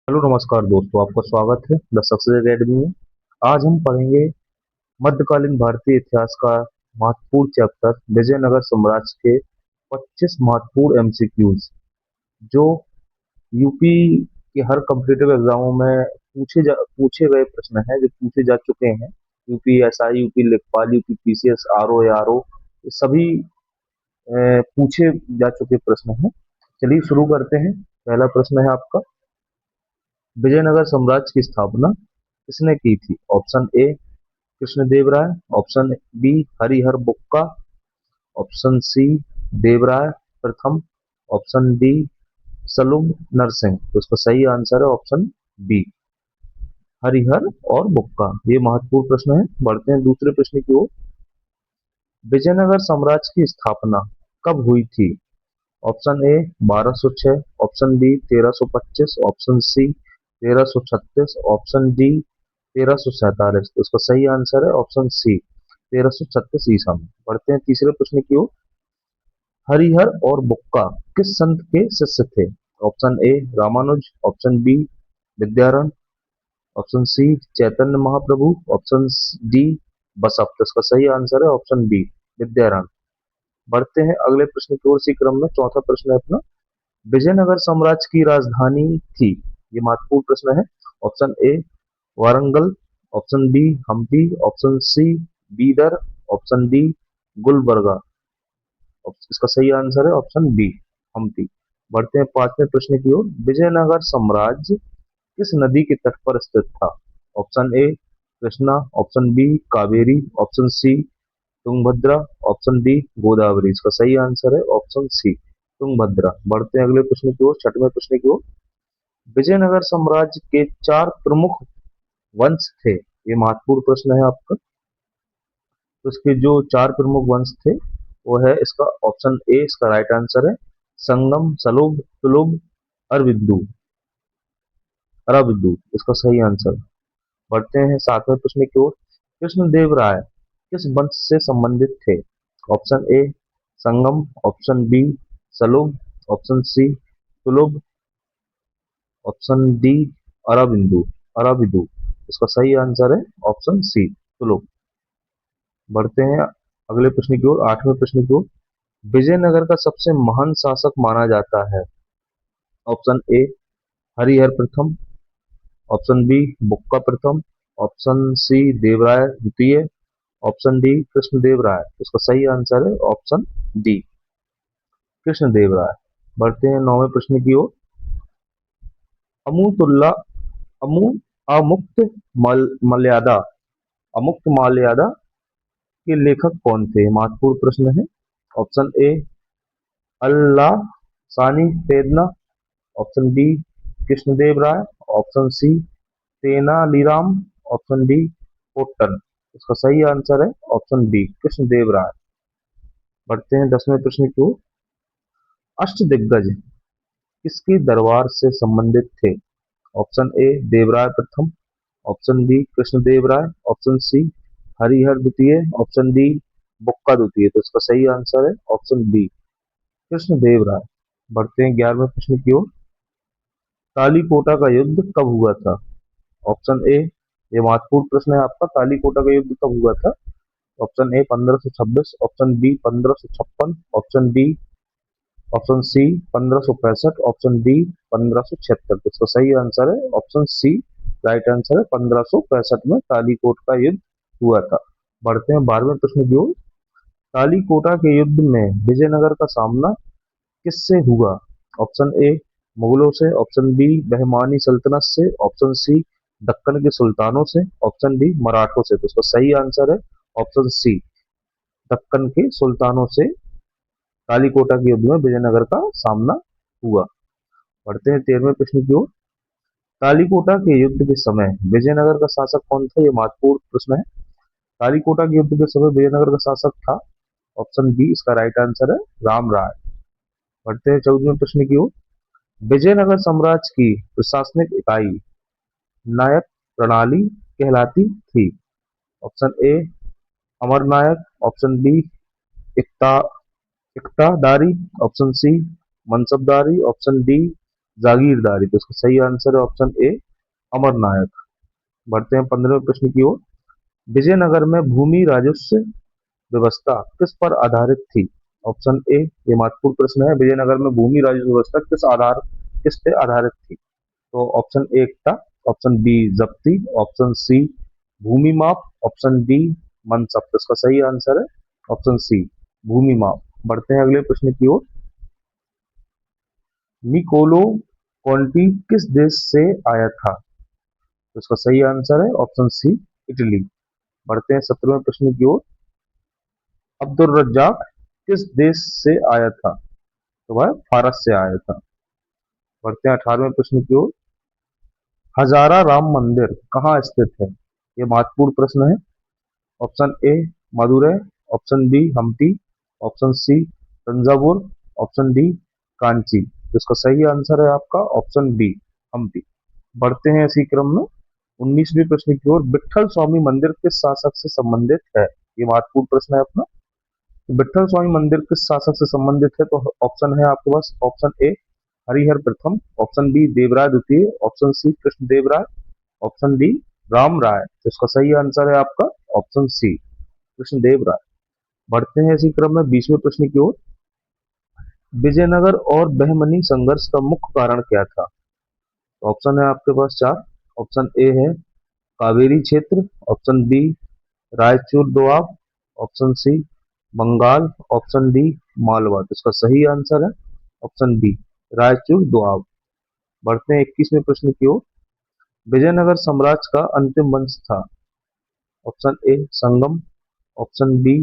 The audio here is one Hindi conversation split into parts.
हेलो नमस्कार दोस्तों, आपका स्वागत है द सक्सेस एकेडमी में। आज हम पढ़ेंगे मध्यकालीन भारतीय इतिहास का महत्वपूर्ण चैप्टर विजयनगर साम्राज्य के 25 महत्वपूर्ण एमसीक्यूज जो यूपी के हर कॉम्पिटिटिव एग्जामों में पूछे गए प्रश्न हैं, जो पूछे जा चुके हैं। यूपी एसआई, यूपी लेखपाल, यूपी पीसीएस, आरओ आरओ, ये सभी पूछे जा चुके प्रश्न हैं। चलिए शुरू करते हैं। पहला प्रश्न है आपका, विजयनगर साम्राज्य की स्थापना किसने की थी? Option A Krishnadev Raya, option B Harihara Bukka, option C Devaraya प्रथम, ऑप्शन डी सलुम नरसिंह। तो इसका सही आंसर है ऑप्शन बी, हरिहर और बुक्का। ये महत्वपूर्ण प्रश्न है। बढ़ते हैं दूसरे प्रश्न की ओर। विजयनगर साम्राज्य की स्थापना कब हुई थी? Option A 1206, option B 1325, option C 1336, option D 1347। तो इसका सही आंसर है ऑप्शन सी, 1336 ईसा में। बढ़ते हैं तीसरे प्रश्न की ओर। हरिहर और बुक्का किस संत के शिष्य थे? Option A Ramanuja, option B Vidyaranya, option C Chaitanya Mahaprabhu, option D Basava. तो इसका सही आंसर है ऑप्शन बी विद्यारण। बढ़ते हैं अगले प्रश्न की ओर। इसी क्रम में चौथा प्रश्न है अपना, विजयनगर साम्राज्य की राजधानी थी। ये महत्वपूर्ण प्रश्न है। Option A Warangal, option B Hampi, option C Bidar, option D Gulbarga. इसका सही आंसर है ऑप्शन बी हम्पी। बढ़ते हैं पांचवें प्रश्न की ओर। विजयनगर साम्राज्य किस नदी के तट पर स्थित था? Option A Krishna, option B Kaveri, option C Tungabhadra, option D Godavari. इसका सही आंसर है ऑप्शन सी तुंगभद्रा। बढ़ते हैं अगले प्रश्न की ओर, छठवें प्रश्न की ओर। विजयनगर साम्राज्य के चार प्रमुख वंश थे। ये महत्वपूर्ण प्रश्न है आपका। तो इसके जो चार प्रमुख वंश थे वो है, इसका ऑप्शन ए इसका राइट आंसर है संगम, सलुभ, तुलुभ, अरविंदु, अराविदु। इसका सही आंसर। बढ़ते हैं सातवें प्रश्न की ओर। कृष्णदेव राय किस वंश से संबंधित थे? Option A Sangam, option B Saluva, option C Tuluva, option D Aravidu, Aravidu. इसका सही आंसर है ऑप्शन सी तुलुभ। बढ़ते हैं अगले प्रश्न की ओर, आठवें प्रश्न की ओर। विजयनगर का सबसे महान शासक माना जाता है। ऑप्शन ए हरिहर प्रथम, ऑप्शन बी बुक्का प्रथम, ऑप्शन सी देवराय द्वितीय, ऑप्शन डी कृष्णदेव राय। इसका सही आंसर है ऑप्शन डी कृष्णदेव राय। बढ़ते हैं नौवें प्रश्न की ओर। अमुतुल्ला अमु अमुक्त मल्यादा अमुक्त माल्यादा के लेखक कौन थे? महत्वपूर्ण प्रश्न है। Option A Allasani Peddana, option B Krishnadeva Raya, option C Tenaliram, option D Kottan. इसका सही आंसर है ऑप्शन बी कृष्णदेव राय। बढ़ते हैं दसवें प्रश्न की ओर। अष्टदिग्गज किसके दरबार से संबंधित थे? ऑप्शन ए देवराय प्रथम, option B Krishnadeva Raya, option सी हरिहर द्वितीय, ऑप्शन डी बुक्का द्वितीय। तो इसका सही आंसर है ऑप्शन बी कृष्णदेव राय। बढ़ते हैं ग्यारहवें प्रश्न की ओर। तालीकोटा का युद्ध कब हुआ था? ऑप्शन ए, ये महत्वपूर्ण प्रश्न है आपका, तालीकोटा का युद्ध कब हुआ था? Option A 1526, option B 1556, option D option C 1565, option D 1576। तो इसका सही आंसर है ऑप्शन सी राइट आंसर है 1565 में तालीकोट का युद्ध हुआ था। बढ़ते हैं बारहवें प्रश्न की ओर। तालीकोटा के युद्ध में विजयनगर का सामना किससे हुआ? ऑप्शन ए मुगलों से, ऑप्शन बी बहमानी सल्तनत से, ऑप्शन सी दक्कन के सुल्तानों से, ऑप्शन डी मराठों से। तो इसका सही आंसर है ऑप्शन सी दक्कन के सुल्तानों से कालीकोटा के युद्ध में विजयनगर का सामना हुआ। बढ़ते हैं तेरहवें प्रश्न की ओर। कालीकोटा के युद्ध के समय विजयनगर का शासक कौन था? यह महत्वपूर्ण प्रश्न है। कालीकोटा के युद्ध के समय विजयनगर का शासक था, ऑप्शन बी इसका राइट आंसर है राम राय। बढ़ते हैं चौदहवें प्रश्न की ओर। विजयनगर साम्राज्य की प्रशासनिक इकाई नायक प्रणाली कहलाती थी। ऑप्शन ए अमरनायक, ऑप्शन बी इकता इकतादारी, ऑप्शन सी मनसबदारी, ऑप्शन डी जागीरदारी। तो इसका सही आंसर है ऑप्शन ए अमरनायक। बढ़ते हैं 15वें प्रश्न की ओर। विजयनगर में भूमि राजस्व व्यवस्था किस पर आधारित थी? ऑप्शन ए, ये महत्वपूर्ण प्रश्न है, विजयनगर में भूमि राजस्व व्यवस्था किस पे आधारित थी? तो ऑप्शन ए एकता, ऑप्शन बी जब्ती, ऑप्शन सी भूमि माप, ऑप्शन डी मनसब। तो इसका सही आंसर है ऑप्शन सी भूमि माप। बढ़ते हैं अगले प्रश्न की ओर। निकोलो कॉन्टी किस देश से आया था? तो इसका सही आंसर है ऑप्शन सी इटली। बढ़ते हैं 17वें प्रश्न की ओर। अब्दुल रज्जाक किस देश से आया था? तो वह फारस से आया था। बढ़ते हैं 18वें प्रश्न की ओर। हजारा राम मंदिर कहाँ स्थित है? ये महत्वपूर्ण प्रश्न है। Option A Madurai, option B Hampi, option C Thanjavur, option D Kanchi. तो इसका सही आंसर है आपका ऑप्शन बी हम्पी। बढ़ते हैं इसी क्रम में 19वें प्रश्न की ओर। विट्ठल स्वामी मंदिर किस शासक से संबंधित है? ये महत्वपूर्ण प्रश्न है अपना। तो विट्ठल स्वामी मंदिर किस शासक से संबंधित है? तो ऑप्शन है आपके पास, ऑप्शन ए हरिहर प्रथम, ऑप्शन बी देवराय द्वितीय, option C Krishnadeva Raya, option D Ram राय। तो इसका सही आंसर है आपका ऑप्शन सी कृष्णदेव राय। बढ़ते हैं इसी क्रम में 20वें प्रश्न की ओर। विजयनगर और बहमनी संघर्ष का मुख्य कारण क्या था? ऑप्शन है आपके पास चार। ऑप्शन ए है कावेरी क्षेत्र, option B Raichur Doab, option C Bengal, option D Malwa. तो इसका सही आंसर है ऑप्शन बी रायचूर दोआब। बढ़ते हैं 21वें प्रश्न की ओर। विजयनगर साम्राज्य का अंतिम वंश था? Option A Sangam, option B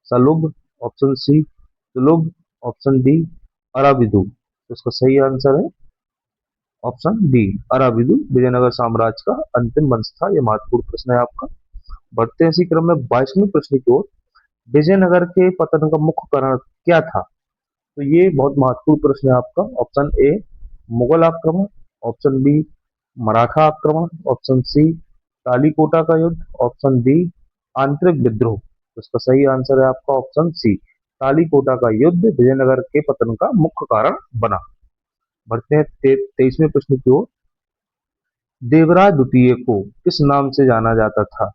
Saluva, option C Tuluva, option D Aravidu. तो इसका सही आंसर है ऑप्शन बी अराबिदु विजयनगर साम्राज्य का अंतिम वंश था। यह महत्वपूर्ण प्रश्न है आपका। बढ़ते हैं इसी क्रम में 22वें प्रश्न की ओर। विजयनगर के पतन का मुख्य कारण क्या था? तो ये बहुत महत्वपूर्ण प्रश्न है आपका। ऑप्शन ए मुगल आक्रमण, ऑप्शन बी मराठा आक्रमण, ऑप्शन सी तालीकोटा का युद्ध, ऑप्शन डी आंतरिक विद्रोह। तो इसका सही आंसर है आपका ऑप्शन सी तालीकोटा का युद्ध विजयनगर के पतन का मुख्य कारण बना। बढ़ते हैं 23वें प्रश्न की ओर। देवराय द्वितीय को किस नाम से जाना जाता था?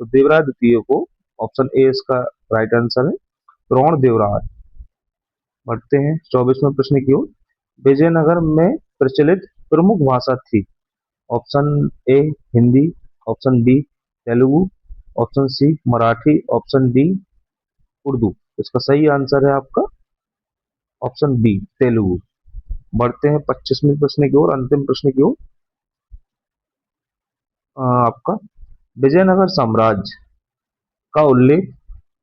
तो देवराय द्वितीय को, ऑप्शन ए इसका राइट आंसर है द्रोण देवराय। बढ़ते हैं 24वें प्रश्न की ओर। विजयनगर में प्रचलित प्रमुख भाषा थी? Option A Hindi, option B Telugu, option C Marathi, option D Urdu. इसका सही आंसर है आपका ऑप्शन बी तेलुगु। बढ़ते हैं 25वें प्रश्न की ओर, अंतिम प्रश्न की ओर। आपका विजयनगर साम्राज्य का उल्लेख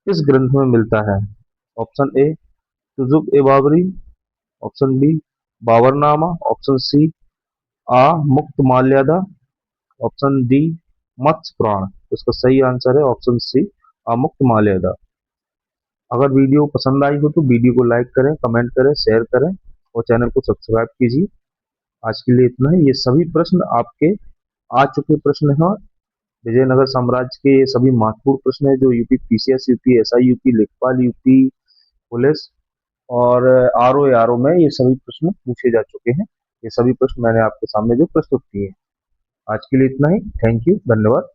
किस ग्रंथ में मिलता है? Option A Tuzuk e Babri, option B Baburnama, option C Amuktamalyada, option D मत्स्य पुराण। तो इसका सही आंसर है ऑप्शन सी अमुक्त माल्यादा। अगर वीडियो पसंद आई हो तो वीडियो को लाइक करें, कमेंट करें, शेयर करें और चैनल को सब्सक्राइब कीजिए। आज के लिए इतना ही। ये सभी प्रश्न आपके आ चुके प्रश्न हैं। विजयनगर साम्राज्य के ये सभी महत्वपूर्ण प्रश्न है जो UP PCS, UP SI, UP लेखपाल, यूपी पुलिस और आरओ आरओ में ये सभी प्रश्न पूछे जा चुके हैं। ये सभी प्रश्न मैंने आपके सामने जो प्रस्तुत किए हैं। आज के लिए इतना ही। थैंक यू, धन्यवाद।